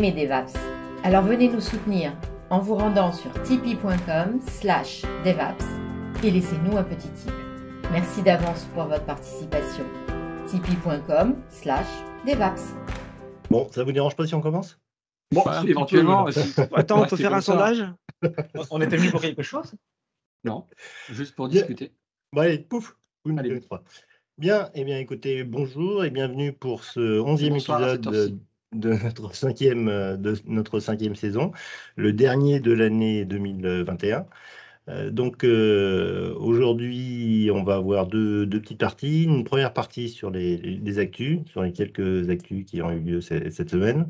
aimez DevApps. Alors venez nous soutenir en vous rendant sur tipeee.com/devaps et laissez-nous un petit tip. Merci d'avance pour votre participation. tipeee.com/devaps. Bon, ça vous dérange pas si on commence? Bon, éventuellement. Attends, on peut faire un sondage? On était venu pour quelque chose? Non, juste pour discuter. Bon, allez, pouf. Allez. 1, 2, 3. Bien, eh bien, écoutez, bonjour et bienvenue pour ce 11e Bonsoir à épisode cette de notre cinquième saison, le dernier de l'année 2021. Donc, aujourd'hui, on va avoir deux petites parties. Une première partie sur les actus, sur les quelques actus qui ont eu lieu cette semaine.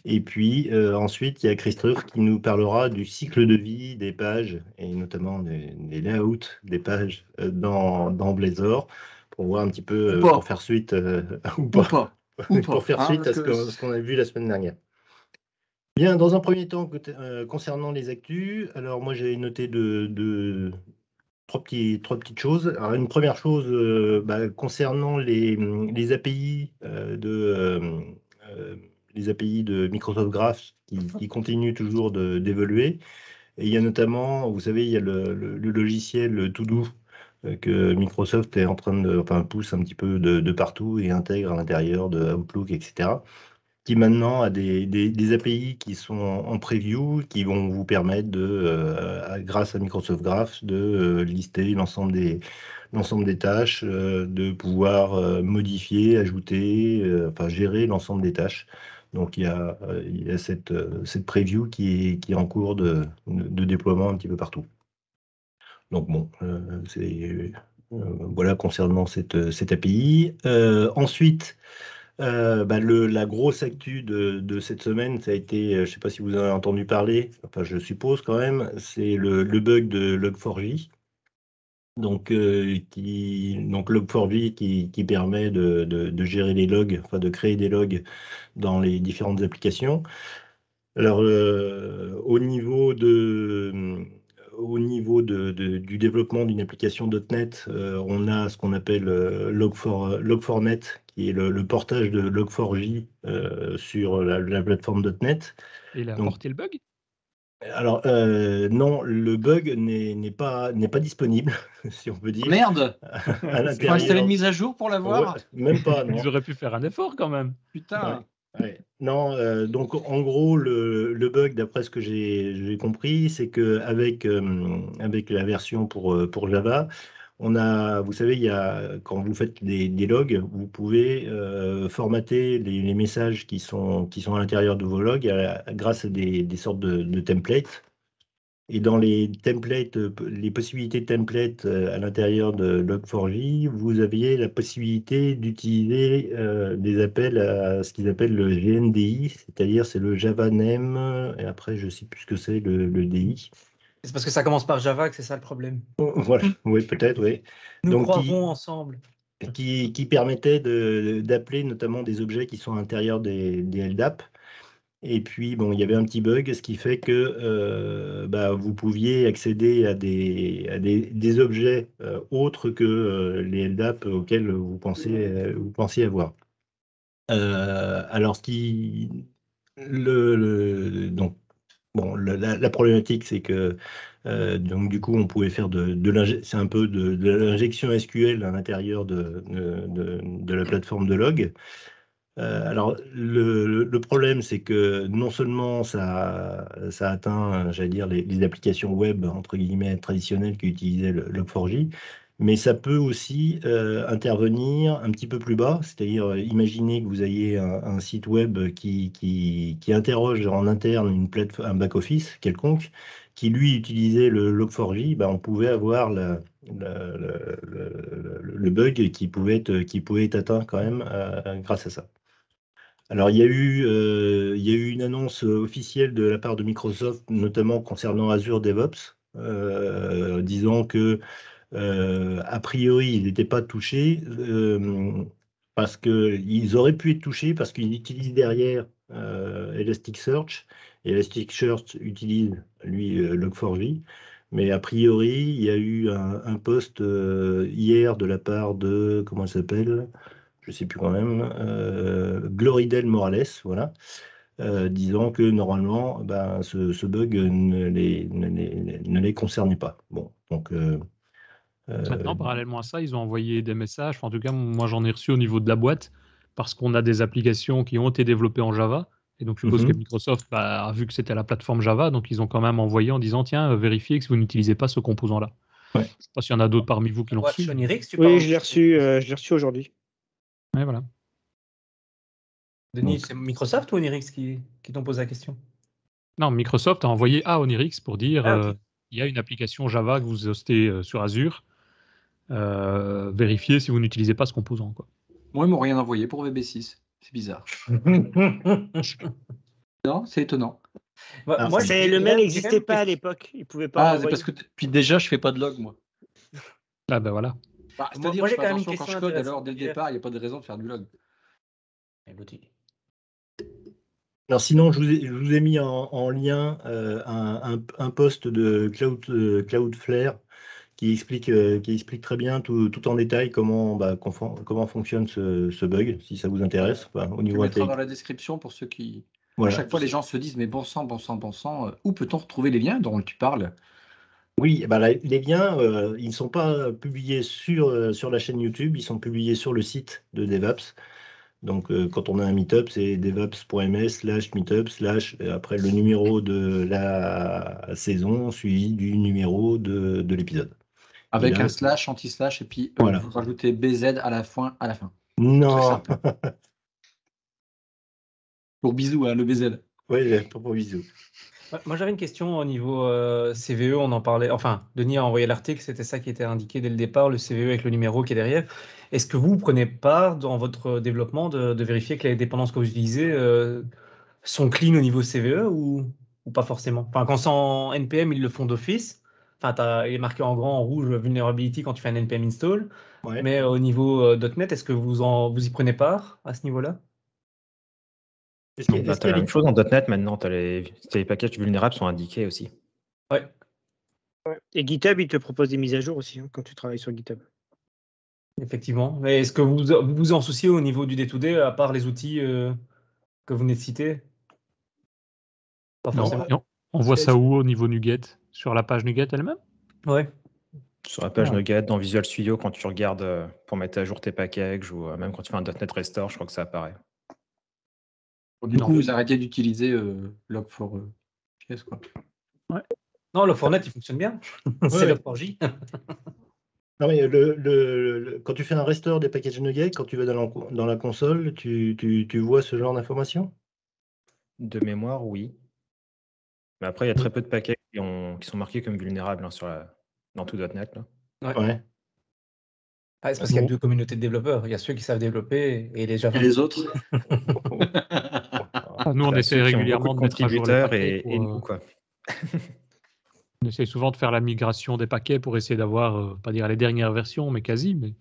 Et puis, ensuite, il y a Christophe qui nous parlera du cycle de vie des pages, et notamment des layouts des pages dans Blazor, pour voir un petit peu, pour faire suite, pour faire suite à ce qu'on a vu la semaine dernière. Bien, dans un premier temps, concernant les actus, alors moi j'ai noté trois petites choses. Alors, une première chose concernant les API les API de Microsoft Graph qui continuent toujours d'évoluer. Et il y a notamment, vous savez, il y a le logiciel To-Do que Microsoft est en train pousse un petit peu de partout et intègre à l'intérieur de Outlook, etc., qui maintenant a des API qui sont en preview, qui vont vous permettre grâce à Microsoft Graph, de lister l'ensemble des tâches, de pouvoir modifier, ajouter, gérer l'ensemble des tâches. Donc il y a cette preview qui est en cours de déploiement un petit peu partout. Donc bon, voilà concernant cette API. Ensuite, la grosse actu de cette semaine, ça a été, je ne sais pas si vous en avez entendu parler, enfin je suppose quand même, c'est le bug de Log4j. Donc Log4j qui permet de gérer les logs, de créer des logs dans les différentes applications. Alors au niveau du développement d'une application .NET, on a ce qu'on appelle Log4net, qui est le portage de Log4j sur la plateforme .NET. Et il a apporté le bug? Alors non, le bug n'est pas disponible, si on peut dire. Merde. À Il faut installer une mise à jour pour l'avoir. Ouais, même pas, non. Ils auraient pu faire un effort quand même. Putain. Ouais. Non, donc en gros, le bug, d'après ce que j'ai compris, c'est que avec la version pour Java, vous savez, quand vous faites des logs, vous pouvez formater les messages qui sont à l'intérieur de vos logs grâce à des sortes de templates. Et dans les templates, les possibilités de templates à l'intérieur de Log4j, vous aviez la possibilité d'utiliser des appels à ce qu'ils appellent le GNDI, c'est-à-dire c'est le Java Name, et après je ne sais plus ce que c'est le DI. C'est parce que ça commence par Java que c'est ça le problème. Voilà, oui, peut-être, oui. Nous Donc, croirons ensemble. Qui permettait d'appeler notamment des objets qui sont à l'intérieur des LDAP. Et puis, bon, il y avait un petit bug, ce qui fait que vous pouviez accéder à des objets autres que les LDAP auxquels vous pensiez avoir. Alors, la problématique, c'est que donc du coup, on pouvait faire c'est un peu de l'injection SQL à l'intérieur de la plateforme de log. Alors, le problème, c'est que non seulement ça atteint, j'allais dire, les applications web, entre guillemets, traditionnelles qui utilisaient le Log4j, mais ça peut aussi intervenir un petit peu plus bas, c'est-à-dire imaginez que vous ayez un site web qui interroge en interne un back-office quelconque, qui lui utilisait le Log4j, on pouvait avoir le bug qui pouvait être atteint quand même grâce à ça. Alors, il y a eu une annonce officielle de la part de Microsoft, notamment concernant Azure DevOps, disant que, a priori, ils n'étaient pas touchés, parce qu'ils auraient pu être touchés parce qu'ils utilisent derrière Elasticsearch, et Elasticsearch utilise, lui, Log4j. Mais a priori, il y a eu un post hier de la part de, comment elle s'appelle? Je ne sais plus quand même, Gloridel Morales, voilà, disant que normalement, ce bug ne les concernait pas. Bon, donc Maintenant, parallèlement à ça, ils ont envoyé des messages. Enfin, en tout cas, moi, j'en ai reçu au niveau de la boîte parce qu'on a des applications qui ont été développées en Java. Et donc, je suppose que Microsoft a vu que c'était la plateforme Java, donc ils ont quand même envoyé en disant tiens, vérifiez que vous n'utilisez pas ce composant-là. Ouais. Je ne sais pas s'il y en a d'autres parmi vous qui l'ont reçu. Oui, je l'ai reçu aujourd'hui. Ouais, voilà. Denis, Donc. c'est Microsoft ou Onirix qui t'ont posé la question? Non, Microsoft a envoyé à Onirix pour dire ok. il y a une application Java que vous hostez sur Azure. Vérifiez si vous n'utilisez pas ce composant, quoi. Moi, ils m'ont rien envoyé pour VB6. C'est bizarre. Non, c'est étonnant. Moi, le mail n'existait pas à l'époque. Il pouvait pas. Ah, c'est parce que depuis déjà, je fais pas de log, moi. Ah ben voilà. C'est-à-dire, moi, je j'ai fais quand même une attention quand question je code, alors intéressante dès le à dire. départ, il n'y a pas de raison de faire du log. Alors sinon, je vous ai mis en lien un post de Cloudflare qui explique très bien tout en détail comment fonctionne ce bug, si ça vous intéresse. Enfin, au Tu niveau mettras dans la description pour ceux qui... Voilà. À chaque fois, les gens se disent, mais bon sang, où peut-on retrouver les liens dont tu parles? Oui, les liens, ils ne sont pas publiés sur la chaîne YouTube, ils sont publiés sur le site de DevApps. Donc, quand on a un meetup, c'est devaps.ms/meetup/ après le numéro de la saison suivi du numéro de l'épisode. Avec un slash, anti-slash, et puis voilà. Vous rajoutez BZ à la fin. Non. Pour bisous, hein, le BZ. Oui, pour bisous. Moi, j'avais une question au niveau CVE, on en parlait. Enfin, Denis a envoyé l'article, c'était ça qui était indiqué dès le départ, le CVE avec le numéro qui est derrière. Est-ce que vous prenez part dans votre développement de vérifier que les dépendances que vous utilisez sont clean au niveau CVE ou pas forcément? Enfin, quand c'est en NPM, ils le font d'office. Enfin, il est marqué en grand, en rouge, vulnerability quand tu fais un NPM install. Ouais. Mais au niveau .NET, est-ce que vous y prenez part à ce niveau-là? Tu as la même chose en .NET maintenant, les packages vulnérables sont indiqués aussi. Ouais. Et GitHub, il te propose des mises à jour aussi quand tu travailles sur GitHub. Effectivement. Mais est-ce que vous vous en souciez au niveau du day-to-day, à part les outils que vous venez de citer? Pas forcément. Non. On voit ça où au niveau NuGet? Sur la page NuGet elle-même? Ouais. Sur la page NuGet, dans Visual Studio, quand tu regardes pour mettre à jour tes packages ou même quand tu fais un .NET Restore, je crois que ça apparaît. Du coup, vous arrêtez d'utiliser Log4j, quoi. Ouais. Non, Log4j, il fonctionne bien. C'est Log4j. Non, mais quand tu fais un restore des packages NuGet, quand tu vas dans la console, tu vois ce genre d'informations? De mémoire, oui. Mais après, il y a très peu de packages qui sont marqués comme vulnérables dans tout .NET. Là. Ouais. Ah, c'est parce qu'il y a deux communautés de développeurs. Il y a ceux qui savent développer et les Java. Et les autres? Nous, on essaie régulièrement de mettre à jour les paquets. Et nous, quoi. On essaie souvent de faire la migration des paquets pour essayer d'avoir, pas dire les dernières versions, mais quasi. Mais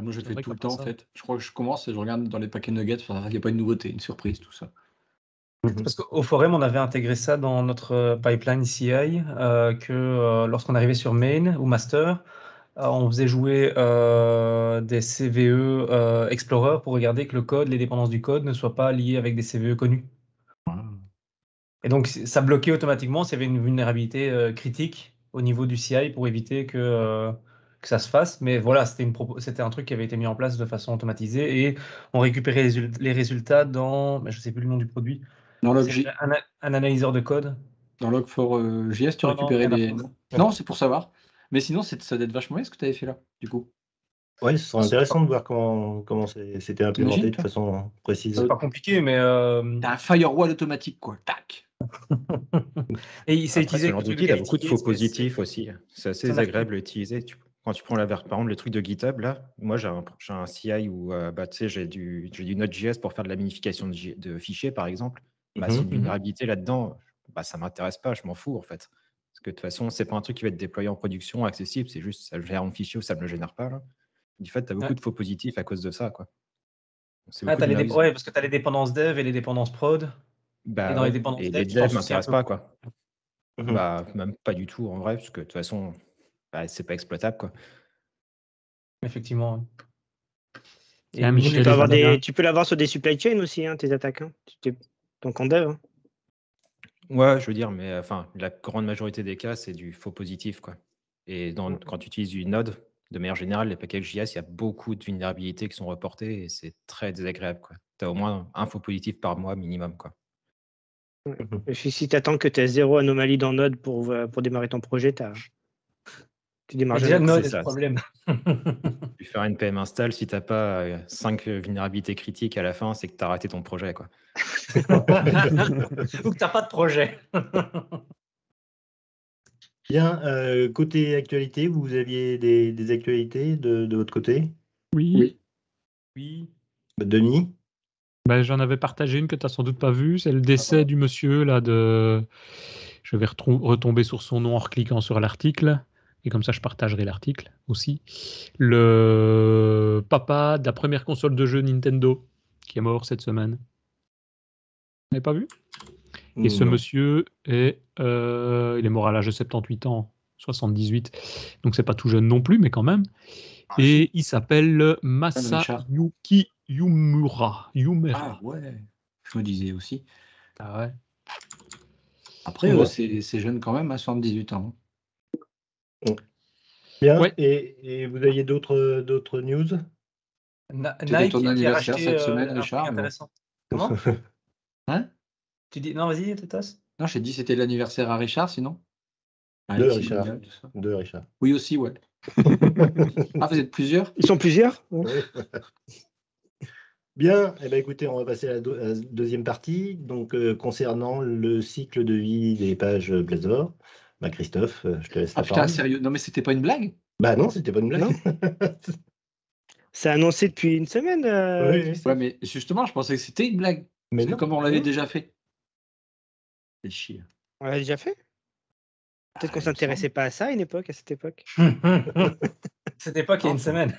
moi, je le fais tout le temps, en fait. Je crois que je commence et je regarde dans les paquets nuggets, il n'y a pas une nouveauté, une surprise, tout ça. Parce qu'au Forum, on avait intégré ça dans notre pipeline CI, que lorsqu'on arrivait sur main ou master, on faisait jouer des CVE Explorer pour regarder que le code, les dépendances du code ne soient pas liées avec des CVE connus. Et donc, ça bloquait automatiquement s'il y avait une vulnérabilité critique au niveau du CI pour éviter que ça se fasse. Mais voilà, c'était un truc qui avait été mis en place de façon automatisée et on récupérait les résultats dans, je ne sais plus le nom du produit, c'est un analyseur de code. Dans Log4j, tu récupérais les... Non, c'est pour savoir. Mais sinon, ça doit être vachement bien ce que tu avais fait là, du coup. Ouais, ce serait intéressant de voir comment c'était implémenté de façon précise. C'est pas compliqué, mais... T'as un firewall automatique, quoi. Tac. Et il s'est utilisé... Il y a beaucoup de faux positifs aussi. C'est assez agréable à utiliser. Quand tu prends par exemple, le truc de GitHub, là, moi, j'ai un CI où j'ai du Node.js pour faire de la minification de fichiers, par exemple. Si une vulnérabilité là-dedans, ça ne m'intéresse pas, je m'en fous, en fait. Parce que de toute façon, ce n'est pas un truc qui va être déployé en production, accessible, c'est juste ça génère un fichier ou ça ne me le génère pas. Là. Du fait, tu as beaucoup de faux positifs à cause de ça. Quoi. Parce que tu as les dépendances dev et les dépendances prod. Et dans les dépendances dev, les devs ne m'intéressent pas. Quoi. Même pas du tout, en vrai, parce que de toute façon, c'est pas exploitable. Quoi. Effectivement. Et Michel, tu peux l'avoir sur des supply chains aussi, tes attaques. Donc en dev. Hein. Ouais, je veux dire, mais la grande majorité des cas, c'est du faux positif, quoi. Et quand tu utilises du Node, de manière générale, les packages JS, il y a beaucoup de vulnérabilités qui sont reportées et c'est très désagréable, quoi. Tu as au moins un faux positif par mois minimum, quoi. Et puis, si tu attends que tu aies 0 anomalie dans Node pour démarrer ton projet, tu démarres Déjà, jamais. Node C'est est ça. le problème. Tu fais un npm install, si tu n'as pas 5 vulnérabilités critiques à la fin, c'est que tu as raté ton projet, quoi. Ou que tu n'as pas de projet. Bien, côté actualité, vous aviez des actualités de votre côté? Oui. Denis? Bah, j'en avais partagé une que tu n'as sans doute pas vue, c'est le décès du monsieur là de. Je vais retomber sur son nom en recliquant sur l'article, et comme ça je partagerai l'article aussi. Le papa de la première console de jeu Nintendo, qui est mort cette semaine. Vous n'avez pas vu? Et ce Non. monsieur il est mort à l'âge de 78 ans, 78, donc c'est pas tout jeune non plus, mais quand même. Et il s'appelle Masayuki Yumura. Ah ouais, je me disais aussi. Ah ouais. Après, Ouais. c'est jeune quand même, à 78 ans. Bien, Ouais. et vous aviez d'autres news? C'était Nike ton qui a anniversaire racheté cette semaine, un Richard, truc mais bon. intéressant. Comment? Hein? Tu dis non, vas-y, Totas. Non, j'ai dit c'était l'anniversaire à Richard, sinon. De Alexis Richard. Mouniol, tout ça. De Richard. Oui, aussi, ouais. Ah, vous êtes plusieurs? Ils sont plusieurs? Oui, voilà. Bien, eh ben, écoutez, on va passer à la deuxième partie. Donc, concernant le cycle de vie des pages Blazor, bah, Christophe, je te laisse Ah la putain, parole. sérieux? Non, mais c'était pas une blague? Bah non, c'était pas une blague. Non. C'est annoncé depuis une semaine. Oui. Christophe. Ouais, mais justement, je pensais que c'était une blague. Mais Parce que non. comme on l'avait Non. déjà fait. C'est chier. On l'a déjà fait? Peut-être qu'on il me s'intéressait pas à ça à cette époque. C'était pas qu'il y a une semaine.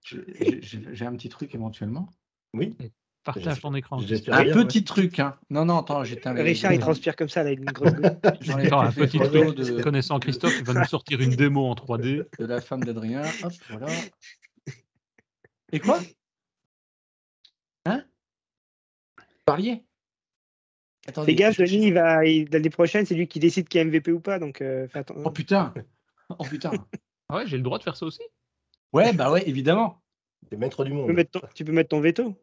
J'ai un petit truc éventuellement. Oui. Partage ton écran. J'espère Un bien, petit truc, hein. Non, attends, j'éteins les. Richard, il transpire comme ça, là, une grosse goutte. J'en ai Attends, un fait petit photo truc. Connaissant Christophe, il va nous sortir une démo en 3D. de la femme d'Adrien. Hop, voilà. Et quoi? Hein? Vous parliez? Attendez. Fais gaffe, Denis, l'année prochaine, c'est lui qui décide qui est MVP ou pas, donc fais attention. Oh putain! Oh putain! Ah ouais, j'ai le droit de faire ça aussi? Ouais, bah ouais, évidemment. T'es maître du Tu monde. peux mettre ton veto.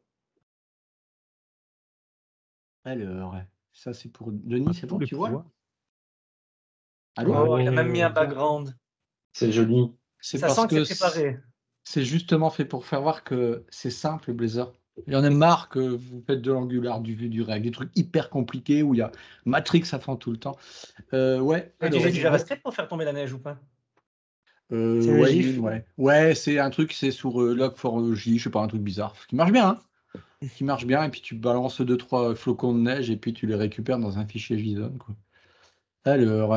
Alors, ça c'est pour Denis, c'est bon, tu vois? Allô? Oh, il a même mis un background. C'est joli. C'est Ça parce sent que que c'est préparé. c'est justement fait pour faire voir que c'est simple, Blazor. Il y en a marre que vous faites de l'Angular, du Vue, du React, des trucs hyper compliqués où il y a Matrix à fond tout le temps. Ouais. Tu utilises du JavaScript pour faire tomber la neige ou pas? C'est Ouais, GIF. ouais. Ouais, c'est un truc, c'est sur Log4j, je sais pas, un truc bizarre. Qui marche bien, hein. Qui marche bien, et puis tu balances 2-3 flocons de neige et puis tu les récupères dans un fichier JSON, quoi. Alors,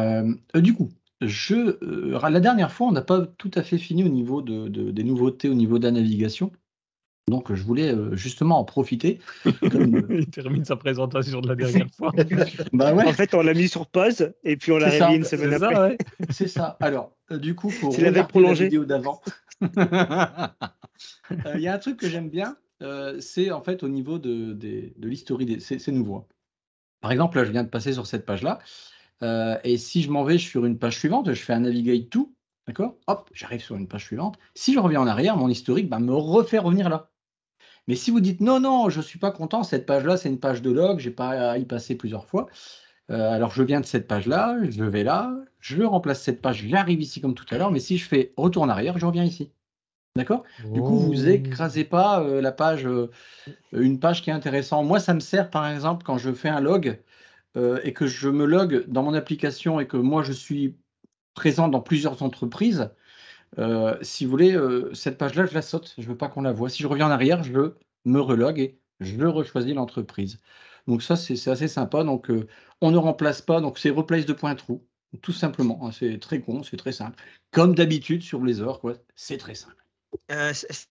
du coup, la dernière fois, on n'a pas tout à fait fini au niveau des nouveautés, au niveau de la navigation. Donc, je voulais justement en profiter. Il termine sa présentation de la dernière fois. Bah ouais. En fait, on l'a mis sur pause et puis on l'a C'est ça, réveillé une semaine C'est ça, après. ouais. C'est ça. Alors, du coup, pour C'est la veille regarder la prolongée. vidéo d'avant, il y a un truc que j'aime bien, c'est en fait au niveau de l'historique, c'est nouveau, hein. Par exemple, là, je viens de passer sur cette page-là, et si je m'en vais sur une page suivante, je fais un navigate to, d'accord? Hop, j'arrive sur une page suivante. Si je reviens en arrière, mon historique me refait revenir là. Mais si vous dites non, je ne suis pas content, cette page-là, c'est une page de log, j'ai pas à y passer plusieurs fois. Alors, je viens de cette page-là, je vais là, je remplace cette page, j'arrive ici comme tout à l'heure, mais si je fais retour en arrière, je reviens ici. D'accord? Du coup, vous écrasez pas la page, une page qui est intéressante. Moi, ça me sert, par exemple, quand je fais un log et que je me log dans mon application et que moi, je suis présent dans plusieurs entreprises. Si vous voulez, cette page-là, je la saute. Je ne veux pas qu'on la voie. Si je reviens en arrière, je me relog et je rechoisis l'entreprise. Donc ça, c'est assez sympa. Donc, on ne remplace pas. Donc, c'est replace de point trou, tout simplement. C'est très con, c'est très simple. Comme d'habitude sur Blazor, quoi. C'est très simple.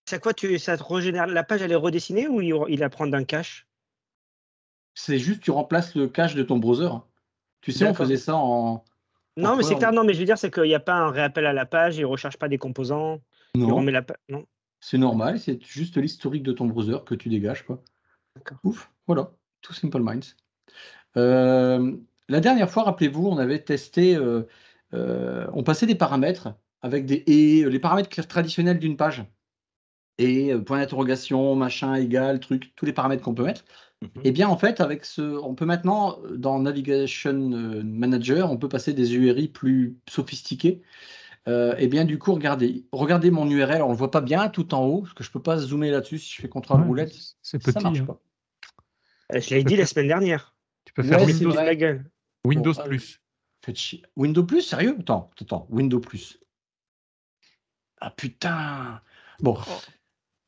C'est quoi ça te régénère la page, elle est redessinée ou il la prend d'un cache? C'est juste tu remplaces le cache de ton browser. Tu sais, on faisait ça en... Non, mais c'est clair. Non, mais je veux dire, c'est qu'il n'y a pas un réappel à la page, il ne recharge pas des composants. Il Non, remet la page. Non. c'est normal. C'est juste l'historique de ton browser que tu dégages, quoi. Ouf, voilà, tout Simple Minds. La dernière fois, rappelez-vous, on avait testé, on passait des paramètres avec les paramètres traditionnels d'une page. Et point d'interrogation, machin, égal, truc, tous les paramètres qu'on peut mettre. Et bien, en fait, on peut maintenant, dans Navigation Manager, on peut passer des URI plus sophistiqués. Et bien, du coup, regardez mon URL, on ne le voit pas bien tout en haut, parce que je ne peux pas zoomer là-dessus si je fais CTRL roulette. C'est petit. Ça marche Hein. pas. Je l'avais dit la semaine dernière. Tu peux faire Ouais, Windows, c'est vrai. la gueule. Windows Bon, Plus. Faites chier. Windows Plus, sérieux? Attends, Windows Plus. Ah putain. Bon.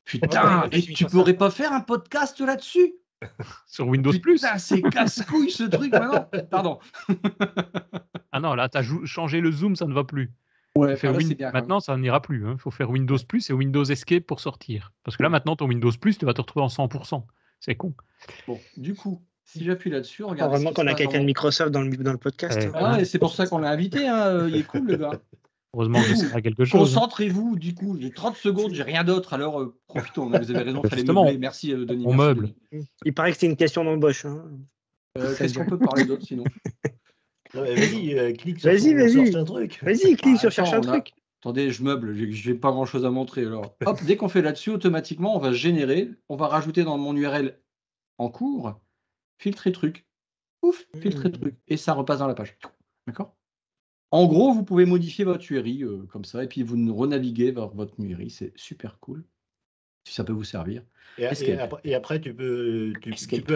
Putain, et tu pourrais pas faire un podcast là-dessus? Sur Windows Plus. Putain, c'est casse-couille ce truc maintenant. Pardon. Ah non, là, tu as changé le zoom, ça ne va plus. Ouais, Tu fais là, c'est bien. Maintenant, ça n'ira plus. Il faut faire Windows Plus et Windows Escape pour sortir. Parce que là, maintenant, ton Windows Plus, tu vas te retrouver en 100%. C'est con. Bon, du coup, si j'appuie là-dessus, regardez. Heureusement qu'on a quelqu'un de Microsoft dans le podcast. Ouais. hein. Ah, et c'est pour ça qu'on l'a invité. Hein. Il est cool, le gars. Heureusement que je sers à quelque chose. Concentrez-vous, du coup. J'ai 30 secondes, j'ai rien d'autre. Alors, profitons. Vous avez raison, il fallait Justement, meubler. Merci, Denis. on Merci, meuble. Denis. Il paraît que c'est une question d'embauche. Hein. Qu'est-ce qu'on peut parler d'autre sinon? Vas-y, clique sur Vas-y. cherche un truc. Vas-y, clique sur Attends, chercher un truc. Attendez, je meuble, j'ai pas grand chose à montrer. Alors, hop, dès qu'on fait là-dessus, automatiquement, on va générer, on va rajouter dans mon URL en cours, filtrer truc. Ouf, filtrer truc. Et ça repasse dans la page. D'accord? En gros, vous pouvez modifier votre URI comme ça, et puis vous renaviguez vers votre URI. C'est super cool. Si ça peut vous servir. Et après, tu peux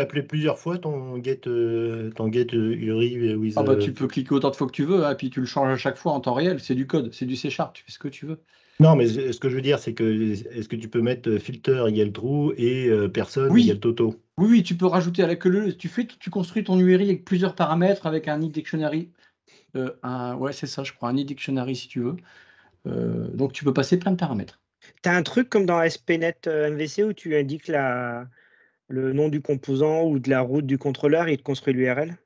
appeler plusieurs fois ton get URI with. Ah bah tu peux cliquer autant de fois que tu veux, hein, puis tu le changes à chaque fois en temps réel. C'est du code, c'est du C#, tu fais ce que tu veux. Non, mais ce que je veux dire, c'est que est-ce que tu peux mettre filter égale true et personne Oui. égale toto? Oui, tu peux rajouter à la queue tu construis ton URI avec plusieurs paramètres, avec un e-dictionary. Ouais, c'est ça, je crois, un e-dictionary si tu veux. Donc tu peux passer plein de paramètres. Tu as un truc comme dans ASP.NET MVC où tu indiques le nom du composant ou de la route du contrôleur et il te construit l'URL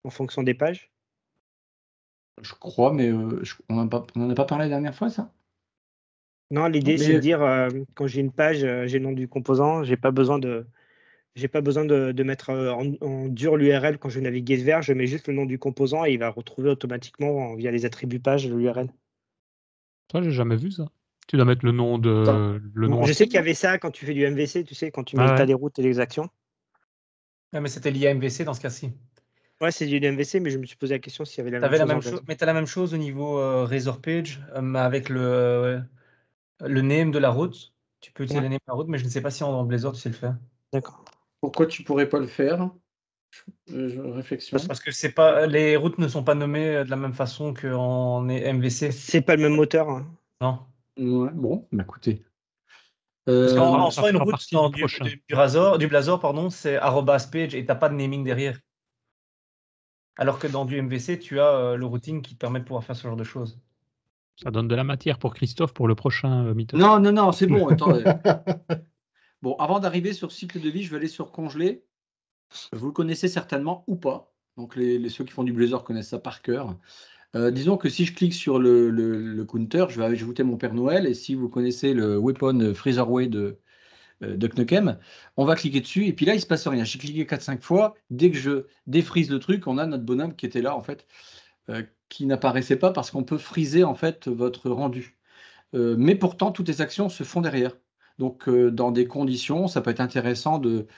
en fonction des pages? Je crois, mais on n'en a pas parlé la dernière fois, ça? Non, l'idée c'est de dire quand j'ai une page, j'ai le nom du composant, j'ai pas besoin de mettre en dur l'URL quand je vais naviguer vers, je mets juste le nom du composant et il va retrouver automatiquement via les attributs page l'URL. Toi, j'ai jamais vu ça. Tu dois mettre le nom de Je sais qu'il y avait ça quand tu fais du MVC, tu sais, quand tu mets l'état des routes et les actions. Ouais, mais c'était lié à MVC dans ce cas-ci. Ouais, c'est du MVC, mais je me suis posé la question s'il y avait la même chose. Mais tu as la même chose au niveau Razor Page, avec le name de la route. Tu peux utiliser le name de la route, mais je ne sais pas si en Blazor tu sais le faire. D'accord. Pourquoi tu pourrais pas le faire? Réflexion. Parce que c'est pas, les routes ne sont pas nommées de la même façon qu'en MVC. C'est pas le même moteur. Hein. Non. Ouais, bon, écoutez. Parce qu'en soi, une route du Blazor, pardon, c'est @page et tu n'as pas de naming derrière. Alors que dans du MVC, tu as le routing qui te permet de pouvoir faire ce genre de choses. Ça donne de la matière pour Christophe pour le prochain Meetup. Non, c'est bon, attendez. Bon, avant d'arriver sur cycle de vie, je vais aller sur congeler. Vous le connaissez certainement ou pas. Donc, ceux qui font du Blazor connaissent ça par cœur. Disons que si je clique sur le counter, je vais ajouter mon Père Noël. Et si vous connaissez le Weapon Freezerway de Knuckem, on va cliquer dessus. Et puis là, il ne se passe rien. J'ai cliqué 4-5 fois. Dès que je défrise le truc, on a notre bonhomme qui était là, en fait, qui n'apparaissait pas parce qu'on peut friser, en fait, votre rendu. Mais pourtant, toutes les actions se font derrière. Donc, dans des conditions, ça peut être intéressant de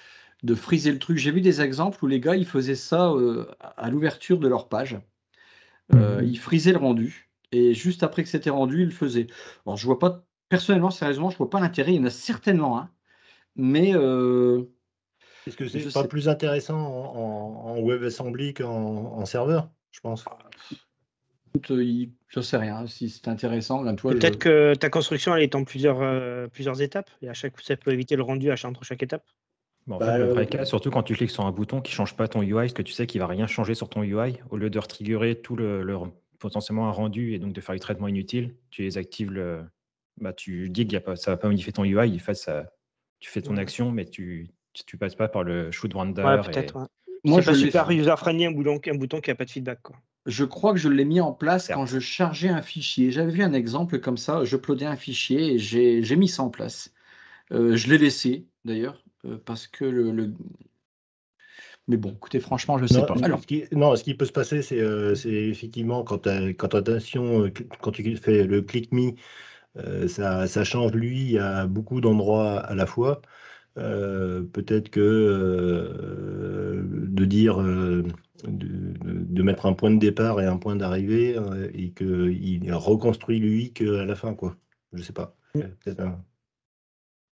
friser le truc. J'ai vu des exemples où les gars, ils faisaient ça à l'ouverture de leur page. Ils frisaient le rendu. Et juste après que c'était rendu, ils le faisaient. Alors, je vois pas, personnellement, sérieusement, je vois pas l'intérêt. Il y en a certainement un. Mais. Est-ce que c'est pas plus intéressant en WebAssembly qu'en serveur, je pense? Écoute, je sais rien si c'est intéressant. Peut-être que ta construction elle est en plusieurs étapes et à chaque fois ça peut éviter le rendu entre chaque étape. En fait, le vrai cas, surtout quand tu cliques sur un bouton qui ne change pas ton UI, parce que tu sais qu'il ne va rien changer sur ton UI, au lieu de retriggerer tout potentiellement un rendu et donc de faire du traitement inutile, tu les actives, tu dis que ça ne va pas modifier ton UI, tu fais ton action, mais tu ne passes pas par le shoot render. Ouais, peut-être. Ouais. Moi, c'est pas super user-friendly un bouton qui n'a pas de feedback. Quoi. Je crois que je l'ai mis en place quand je chargeais un fichier. J'avais vu un exemple comme ça, je uploadais un fichier et j'ai mis ça en place. Je l'ai laissé, d'ailleurs. parce que Mais bon, écoutez, franchement, je ne sais pas. Alors, ce qui peut se passer, c'est effectivement quand tu fais le click me, ça change lui à beaucoup d'endroits à la fois. Peut-être que de dire de mettre un point de départ et un point d'arrivée et qu'il reconstruit lui qu'à la fin, quoi. Je sais pas. Peut-être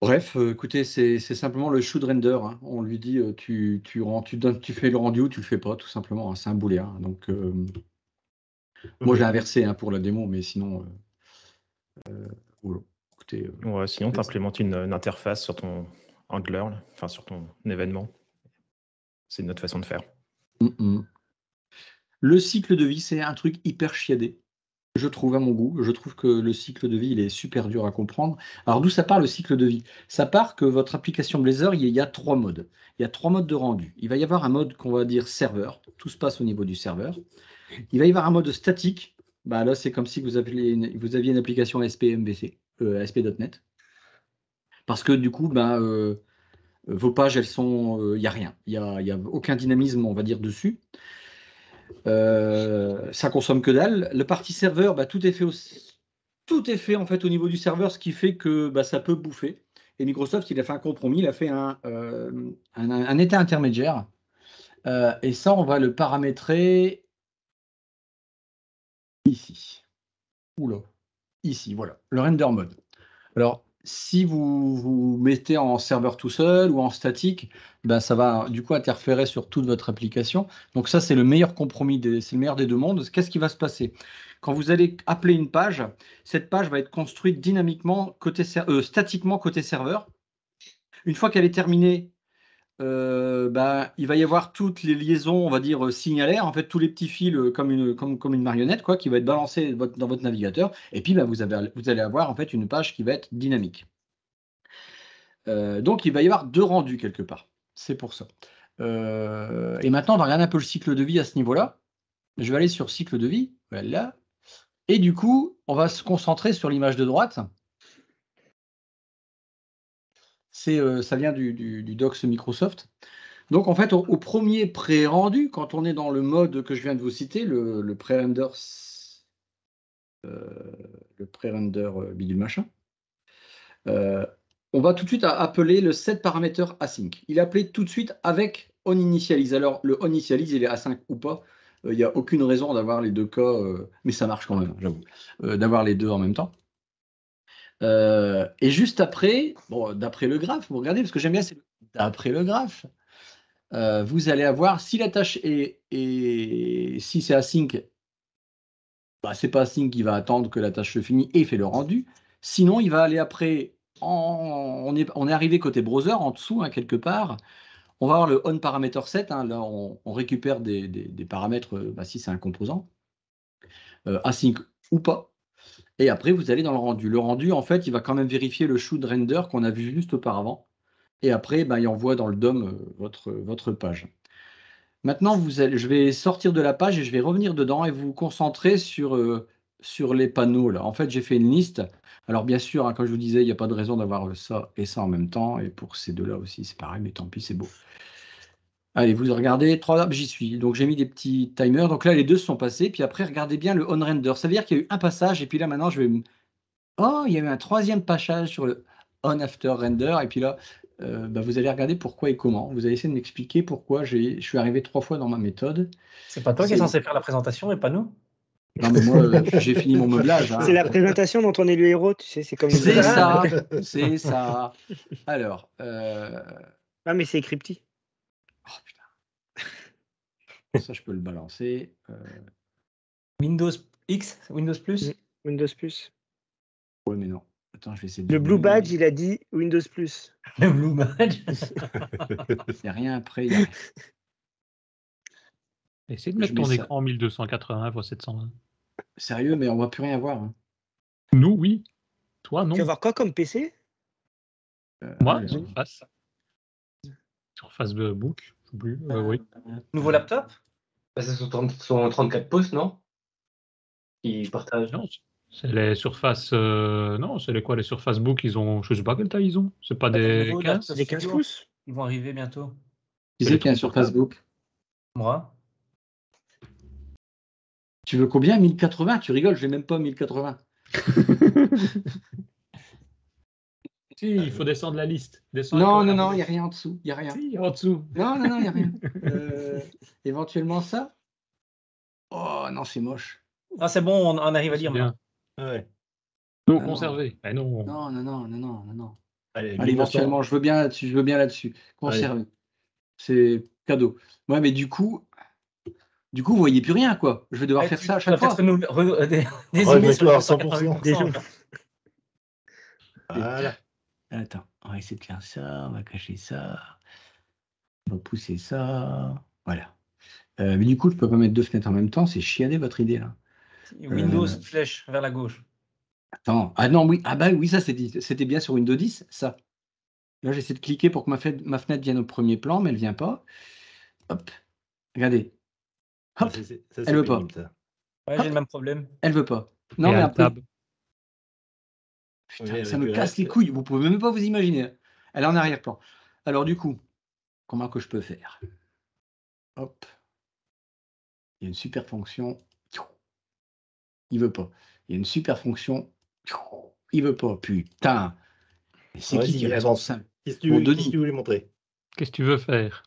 bref, écoutez, c'est simplement le shoot render. Hein. On lui dit tu fais le rendu ou tu le fais pas, tout simplement. Hein. C'est un booléen. Donc, moi, j'ai inversé pour la démo, mais sinon, voilà. Écoutez, Ouais, sinon, tu implémentes une interface sur ton handler, là, enfin sur ton événement. C'est une autre façon de faire. Le cycle de vie, c'est un truc hyper chiadé. Je trouve à mon goût. Je trouve que le cycle de vie, il est super dur à comprendre. Alors, d'où ça part le cycle de vie? Ça part que votre application Blazor, il y a 3 modes. Il y a 3 modes de rendu. Il va y avoir un mode qu'on va dire serveur. Tout se passe au niveau du serveur. Il va y avoir un mode statique. Bah, là, c'est comme si vous aviez une application ASP.MVC, ASP.NET. Parce que du coup, vos pages, elles sont, il n'y a rien. Il n'y a aucun dynamisme, on va dire, dessus. Ça consomme que dalle. Le partie serveur, tout est fait en fait au niveau du serveur, ce qui fait que ça peut bouffer. Et Microsoft, il a fait un compromis, il a fait un état intermédiaire. Et ça, on va le paramétrer ici. Oula. Ici, voilà, le render mode. Alors, si vous mettez en serveur tout seul ou en statique, ça va du coup interférer sur toute votre application. Donc ça, c'est le meilleur compromis, c'est le meilleur des deux mondes. Qu'est-ce qui va se passer? Quand vous allez appeler une page, cette page va être construite dynamiquement, statiquement côté serveur. Une fois qu'elle est terminée, il va y avoir toutes les liaisons, on va dire, signalaires, en fait, tous les petits fils comme une marionnette, quoi, qui va être balancé dans votre navigateur. Et puis, vous allez avoir en fait une page qui va être dynamique. Donc, il va y avoir 2 rendus quelque part. C'est pour ça. Et maintenant, on va regarder un peu le cycle de vie à ce niveau-là. Je vais aller sur cycle de vie. Voilà. Et du coup, on va se concentrer sur l'image de droite. Ça vient du docs Microsoft. Donc, en fait, au premier pré-rendu, quand on est dans le mode que je viens de vous citer, le pré-render bidule machin, on va tout de suite appeler le set paramètre async. Il est appelé tout de suite avec onInitialize. Alors, le onInitialize, il est async ou pas. Il n'y a aucune raison d'avoir les deux cas, mais ça marche quand même, j'avoue, d'avoir les deux en même temps. Et juste après, d'après le graphe, vous regardez, parce que j'aime bien, c'est d'après le graphe. Vous allez avoir, si la tâche si c'est async, c'est pas async qui va attendre que la tâche se finisse et fait le rendu. Sinon, il va aller après, on est arrivé côté browser, en dessous, quelque part. On va avoir le onParameterSet, là on récupère des paramètres, si c'est un composant, async ou pas. Et après, vous allez dans le rendu. Le rendu, en fait, il va quand même vérifier le shoot render qu'on a vu juste auparavant. Et après, il envoie dans le DOM votre page. Maintenant, je vais sortir de la page et je vais revenir dedans et vous concentrer sur les panneaux. Là. En fait, j'ai fait une liste. Alors, bien sûr, comme je vous disais, il n'y a pas de raison d'avoir ça et ça en même temps. Et pour ces deux-là aussi, c'est pareil, mais tant pis, c'est beau. Allez, vous regardez, 3, j'y suis. Donc, j'ai mis des petits timers. Donc là, les deux se sont passés. Puis après, regardez bien le on-render. Ça veut dire qu'il y a eu un passage. Et puis là, maintenant, je vais... Oh, il y a eu un 3e passage sur le on-after-render. Et puis là... vous allez regarder pourquoi et comment. Vous allez essayer de m'expliquer pourquoi je suis arrivé 3 fois dans ma méthode. C'est pas toi qui es censé faire la présentation et pas nous? Non, mais moi, j'ai fini mon meublage. C'est la présentation dont on est le héros, tu sais, c'est comme... C'est ça, c'est ça. Alors... Ah, mais c'est écrit petit. Oh, putain. Ça, je peux le balancer. Windows X, Windows Plus? Windows Plus. Ouais, mais non. Attends, je vais essayer de... Le Blue Badge, il a dit Windows Plus. Le Blue Badge. Il n'y a rien après, il n'y a rien. Essaye de mettre ton écran en 1280 x 720. Sérieux, mais on ne va plus rien voir. Hein. Nous, oui. Toi, non. Tu vas voir quoi comme PC? Moi, Surface. Surface Book. Je sais plus. Oui. Nouveau laptop? C'est son 34 pouces, non? Ils partagent. Non, c'est les Surface. Non, c'est les Surface Book, ils ont. Je sais pas quelle taille ils ont. C'est pas des 15? Des 15 pouces? Ils vont arriver bientôt. Qui c'est qu'il y a sur Facebook? Moi. Tu veux combien? 1080? Tu rigoles, je n'ai même pas 1080. Si, il faut descendre la liste. Non, il n'y a rien en dessous. Il n'y a rien. Si, en dessous. Non, il n'y a rien. Éventuellement ça? Oh non, c'est moche. Ah, c'est bon, on arrive à lire. bien. Ouais. Non, conservé. Mais non. Non. Allez, Allez, éventuellement, je veux bien là-dessus. Conservé. C'est cadeau. Ouais, mais du coup, vous voyez plus rien, quoi. Je vais devoir faire ça à chaque fois. Remets-toi à 100%. Voilà. Attends, on va essayer de faire ça, on va cacher ça, on va pousser ça, voilà. Mais du coup, je peux pas mettre deux fenêtres en même temps, c'est chiadé votre idée là. Windows flèche vers la gauche. Attends, oui, ça c'était bien sur Windows 10, ça. Là, j'essaie de cliquer pour que ma fenêtre vienne au premier plan, mais elle vient pas. Hop, regardez. Hop, elle veut pas. Ouais, j'ai le même problème. Elle veut pas. Non, mais après. Putain, Oui, ça me casse les couilles, vous pouvez même pas vous imaginer. Elle est en arrière-plan. Alors du coup, comment que je peux faire? Hop. Il y a une super fonction. Il veut pas. Il y a une super fonction. Il veut pas. Putain. Mais c'est qui est responsable? Qu'est-ce que tu voulais montrer? Qu'est-ce que tu veux faire?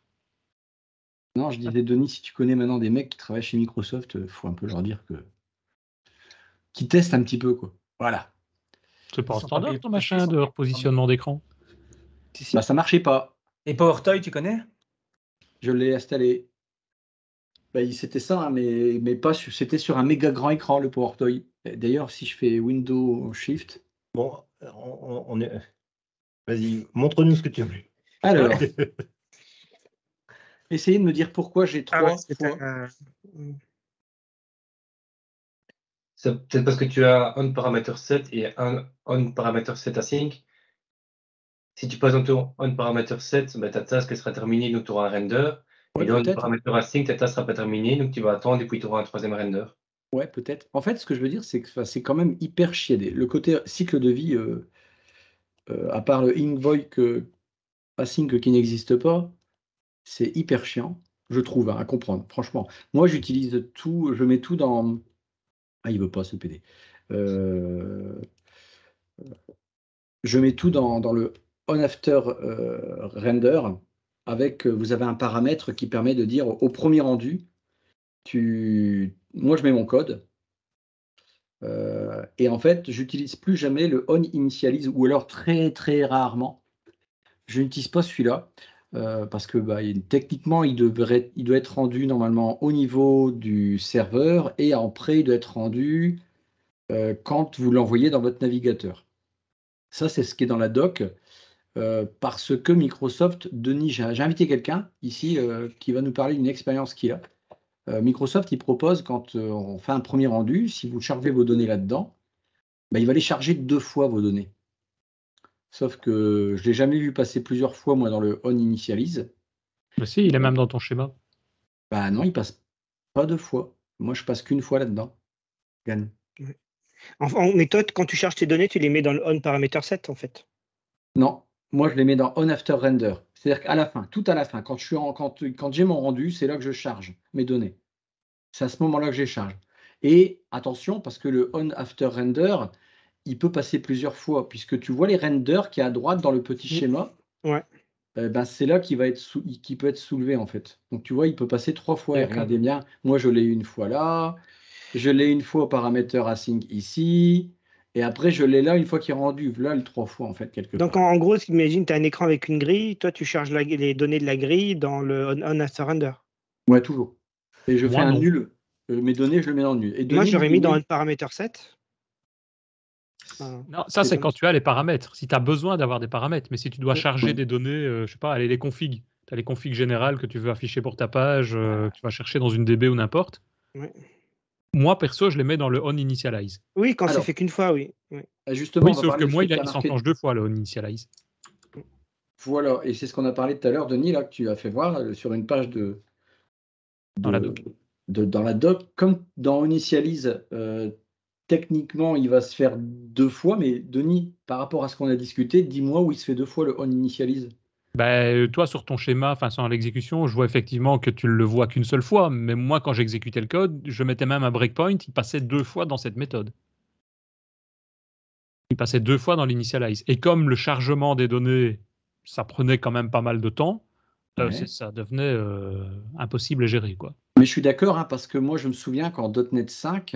Non, je disais, Denis, si tu connais maintenant des mecs qui travaillent chez Microsoft, il faut un peu leur dire que. Qui testent un petit peu, quoi. Voilà. C'est pas standard ton machin de repositionnement d'écran? Bah, ça marchait pas. Et PowerToy, tu connais? Je l'ai installé. Bah, c'était ça, hein, mais pas c'était sur un méga grand écran, le PowerToy. D'ailleurs, si je fais Windows Shift. Bon, on est. Vas-y, montre-nous ce que tu as vu. Alors. Essayez de me dire pourquoi j'ai 3 fois. C'est peut-être parce que tu as un paramètre set et un on paramètre set async. Si tu passes dans ton on paramètre set, bah, ta task elle sera terminée, donc tu auras un render. Ouais, et dans le paramètre async, ta task sera pas terminée, donc tu vas attendre et puis tu auras un troisième render. Ouais, peut-être. En fait, ce que je veux dire, c'est que c'est quand même hyper chiadé. Le côté cycle de vie, à part le invoke async qui n'existe pas, c'est hyper chiant, je trouve, hein, à comprendre. Franchement, moi, j'utilise tout, je mets tout dans. Ah, il veut pas ce PD. Je mets tout dans le on-after render avec, vous avez un paramètre qui permet de dire au premier rendu, moi je mets mon code et en fait j'utilise plus jamais le on initialize ou alors très très rarement. Je n'utilise pas celui-là parce que techniquement il doit être rendu normalement au niveau du serveur et après il doit être rendu quand vous l'envoyez dans votre navigateur. Ça, c'est ce qui est dans la doc, parce que Microsoft, Denis, j'ai invité quelqu'un ici qui va nous parler d'une expérience qu'il a. Microsoft, il propose, quand on fait un premier rendu, si vous chargez vos données là-dedans, il va les charger 2 fois vos données. Sauf que je ne l'ai jamais vu passer plusieurs fois, moi, dans le on initialize. Mais si, il est même dans ton schéma. Bah non, il passe pas 2 fois. Moi, je passe qu'une fois là-dedans. Yann. En méthode, quand tu charges tes données, tu les mets dans le on paramètre set, en fait. Non, moi je les mets dans on after render. C'est-à-dire qu'à la fin, tout à la fin, quand j'ai mon rendu, c'est là que je charge mes données. C'est à ce moment-là que je les charge. Et attention, parce que le on after render, il peut passer plusieurs fois, puisque tu vois les renders qui est à droite dans le petit schéma. Ouais. C'est là qui peut être soulevé en fait. Donc tu vois, il peut passer 3 fois. Et regardez bien, moi je l'ai une fois là, je l'ai une fois au paramètre async ici, et après je l'ai là une fois qu'il est rendu. Là, le 3 fois en fait, quelque part. Donc en gros, imagine, tu as un écran avec une grille, toi tu charges les données de la grille dans le on after render. Ouais, toujours. Et je fais un nul. Mes données, je le mets dans le nul. Et moi, j'aurais mis dans un paramètre set. Non, ça c'est quand tu as les paramètres. Si tu as besoin d'avoir des paramètres, mais si tu dois charger des données, je sais pas, aller les configs. Tu as les configs générales que tu veux afficher pour ta page, que tu vas chercher dans une DB ou n'importe. Ouais. Moi, perso, je les mets dans le on initialize. Oui, quand c'est fait qu'une fois, oui. Justement, oui, sauf que moi, il s'enclenche 2 fois le on initialize. Voilà, et c'est ce qu'on a parlé tout à l'heure, Denis, là, que tu as fait voir sur une page dans la doc. Comme dans on initialize, techniquement, il va se faire 2 fois, mais Denis, par rapport à ce qu'on a discuté, dis-moi où il se fait 2 fois le on initialize. Toi, sur ton schéma, enfin sur l'exécution, je vois effectivement que tu le vois qu'une seule fois. Mais moi, quand j'exécutais le code, je mettais même un breakpoint, il passait 2 fois dans cette méthode. Il passait 2 fois dans l'initialize. Et comme le chargement des données, ça prenait quand même pas mal de temps, ça devenait impossible à gérer, quoi. Mais je suis d'accord, hein, parce que moi, je me souviens qu'en .NET 5,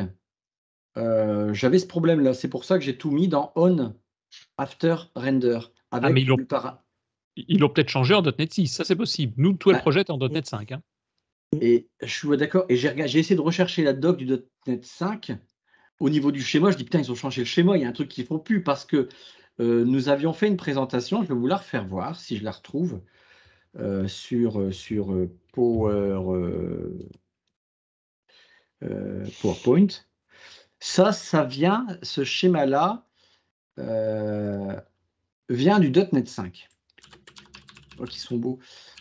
j'avais ce problème-là. C'est pour ça que j'ai tout mis dans on after render. Avec mais ils l'ont peut-être changé en .NET 6, ça c'est possible. Nous, tout le projet est en .NET 5. Hein. Et je suis d'accord. Et j'ai essayé de rechercher la doc du .NET 5. Au niveau du schéma, je dis putain, ils ont changé le schéma, il y a un truc qu'ils ne font plus parce que nous avions fait une présentation, je vais vous la refaire voir si je la retrouve sur PowerPoint. Ça vient, ce schéma-là vient du .NET 5. Oh, qui sont beaux.